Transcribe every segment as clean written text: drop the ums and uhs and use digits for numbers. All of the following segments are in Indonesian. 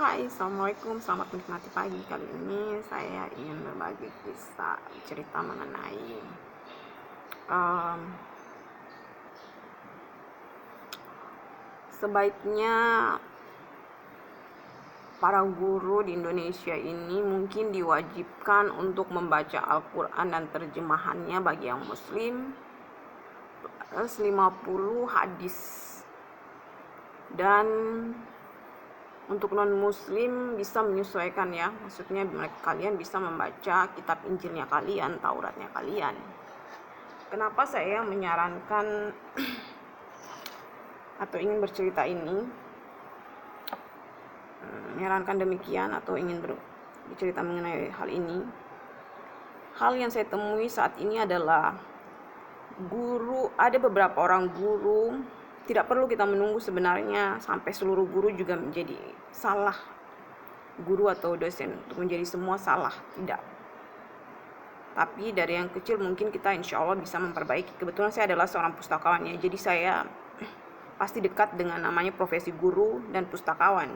Hai, Assalamualaikum, selamat menikmati pagi. Kali ini saya ingin berbagi kisah cerita mengenai um, sebaiknya para guru di Indonesia ini mungkin diwajibkan untuk membaca Al-Quran dan terjemahannya bagi yang muslim, plus 50 hadis, dan untuk non muslim bisa menyesuaikan ya, maksudnya kalian bisa membaca kitab Injilnya kalian, Tauratnya kalian. Kenapa saya menyarankan atau ingin bercerita ini, menyarankan demikian atau ingin bercerita mengenai hal ini? Hal yang saya temui saat ini adalah ada beberapa orang guru. Tidak perlu kita menunggu sebenarnya sampai seluruh guru juga menjadi salah, guru atau dosen untuk menjadi semua salah, tidak. Tapi dari yang kecil mungkin kita insya Allah bisa memperbaiki. Kebetulan saya adalah seorang pustakawan ya, jadi saya pasti dekat dengan namanya profesi guru dan pustakawan.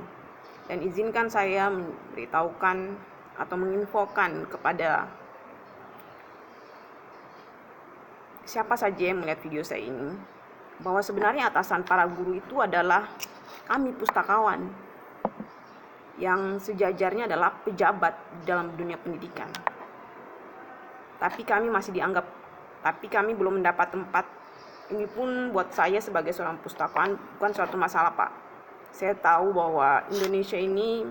Dan izinkan saya memberitahukan atau menginfokan kepada siapa saja yang melihat video saya ini, bahwa sebenarnya atasan para guru itu adalah kami pustakawan yang sejajarnya adalah pejabat dalam dunia pendidikan. Tapi kami belum mendapat tempat. Ini pun buat saya sebagai seorang pustakawan bukan suatu masalah, Pak. Saya tahu bahwa Indonesia ini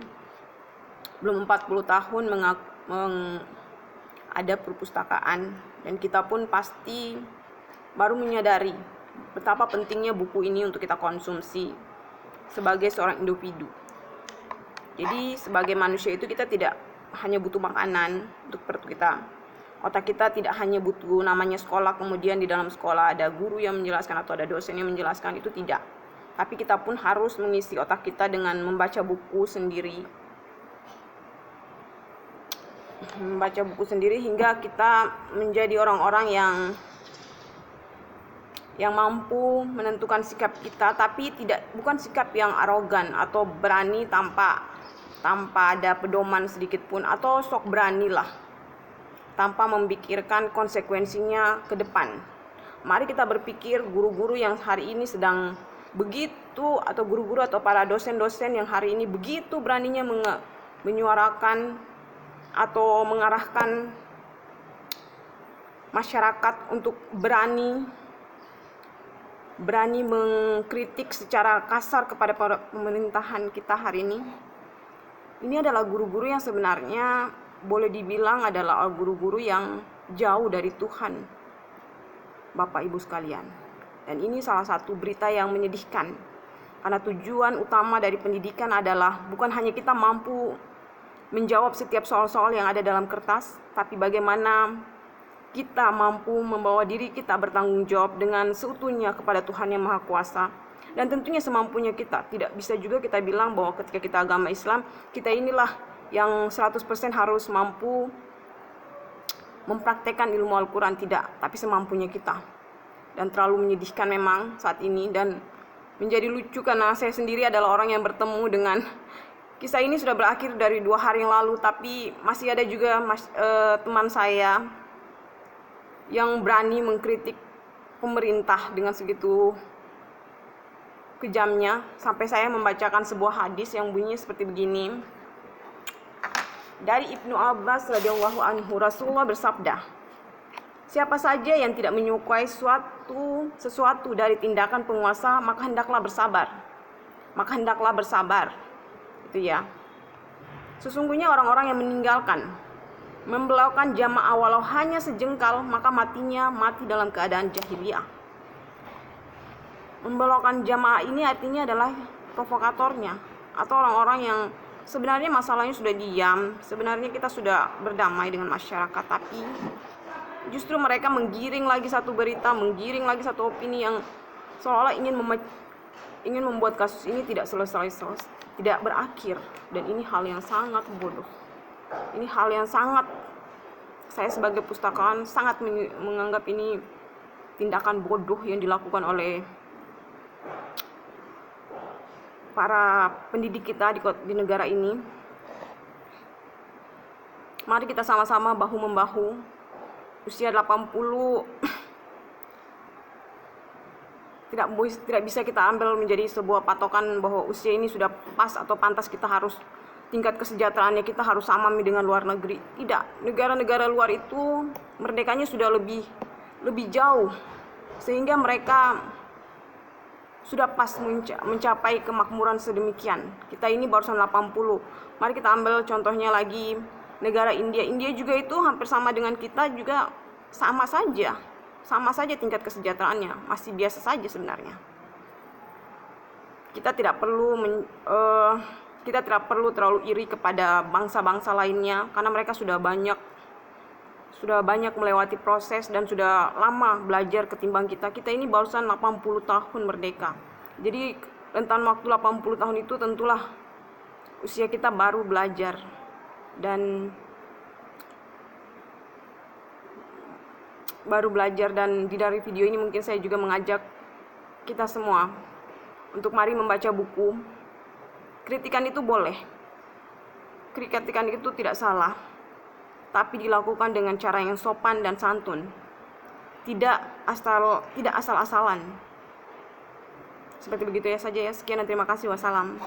belum 40 tahun ada perpustakaan, dan kita pun pasti baru menyadari betapa pentingnya buku ini untuk kita konsumsi sebagai seorang individu. Jadi sebagai manusia itu kita tidak hanya butuh makanan untuk perut kita. Otak kita tidak hanya butuh namanya sekolah, kemudian di dalam sekolah ada guru yang menjelaskan atau ada dosen yang menjelaskan, itu tidak. Tapi kita pun harus mengisi otak kita dengan membaca buku sendiri. Hingga kita menjadi orang-orang yang mampu menentukan sikap kita, tapi bukan sikap yang arogan atau berani tanpa ada pedoman sedikit pun, atau sok beranilah tanpa memikirkan konsekuensinya ke depan. Mari kita berpikir guru-guru yang hari ini sedang begitu, atau guru-guru atau para dosen-dosen yang hari ini begitu beraninya menyuarakan atau mengarahkan masyarakat untuk berani mengkritik secara kasar kepada pemerintahan kita hari ini. Ini adalah guru-guru yang sebenarnya boleh dibilang adalah guru-guru yang jauh dari Tuhan, Bapak Ibu sekalian. Dan ini salah satu berita yang menyedihkan, karena tujuan utama dari pendidikan adalah bukan hanya kita mampu menjawab setiap soal-soal yang ada dalam kertas, tapi bagaimana kita mampu membawa diri kita bertanggung jawab dengan seutuhnya kepada Tuhan yang Maha Kuasa. Dan tentunya semampunya kita. Tidak bisa juga kita bilang bahwa ketika kita agama Islam, kita inilah yang 100% harus mampu mempraktekkan ilmu Al-Quran. Tidak, tapi semampunya kita. Dan terlalu menyedihkan memang saat ini, dan menjadi lucu karena saya sendiri adalah orang yang bertemu dengan kisah ini. Sudah berakhir dari 2 hari yang lalu, tapi masih ada juga teman saya yang berani mengkritik pemerintah dengan segitu kejamnya, sampai saya membacakan sebuah hadis yang bunyinya seperti begini. Dari Ibnu Abbas radhiyallahu anhu, Rasulullah bersabda, siapa saja yang tidak menyukai sesuatu dari tindakan penguasa, maka hendaklah bersabar. Itu ya. Sesungguhnya orang-orang yang membelaukan jamaah walau hanya sejengkal, maka matinya mati dalam keadaan jahiliyah. Membelaukan jamaah ini artinya adalah provokatornya, atau orang-orang yang sebenarnya masalahnya sudah diam, sebenarnya kita sudah berdamai dengan masyarakat, tapi justru mereka menggiring lagi satu berita, menggiring lagi satu opini yang seolah-olah ingin membuat kasus ini tidak tidak berakhir. Dan ini hal yang sangat bodoh. Ini hal yang saya sebagai pustakawan sangat menganggap ini tindakan bodoh yang dilakukan oleh para pendidik kita di negara ini. Mari kita sama-sama bahu-membahu. Usia 80 tidak bisa kita ambil menjadi sebuah patokan bahwa usia ini sudah pas atau pantas kita harus tingkat kesejahteraannya kita harus sama dengan luar negeri. Tidak, negara-negara luar itu merdekanya sudah lebih jauh, sehingga mereka sudah pas mencapai kemakmuran sedemikian. Kita ini barusan 80. Mari kita ambil contohnya lagi negara India. India juga itu hampir sama dengan kita, juga sama saja tingkat kesejahteraannya, masih biasa saja sebenarnya. Kita tidak perlu terlalu iri kepada bangsa-bangsa lainnya, karena mereka sudah banyak melewati proses dan sudah lama belajar ketimbang kita. Kita ini barusan 80 tahun merdeka. Jadi rentan waktu 80 tahun itu tentulah usia kita baru belajar. Dan dari video ini mungkin saya juga mengajak kita semua untuk mari membaca buku. Kritikan itu boleh. Kritikan itu tidak salah, tapi dilakukan dengan cara yang sopan dan santun. Tidak asal-asalan. Seperti begitu ya saja ya. Sekian dan terima kasih. Wassalam.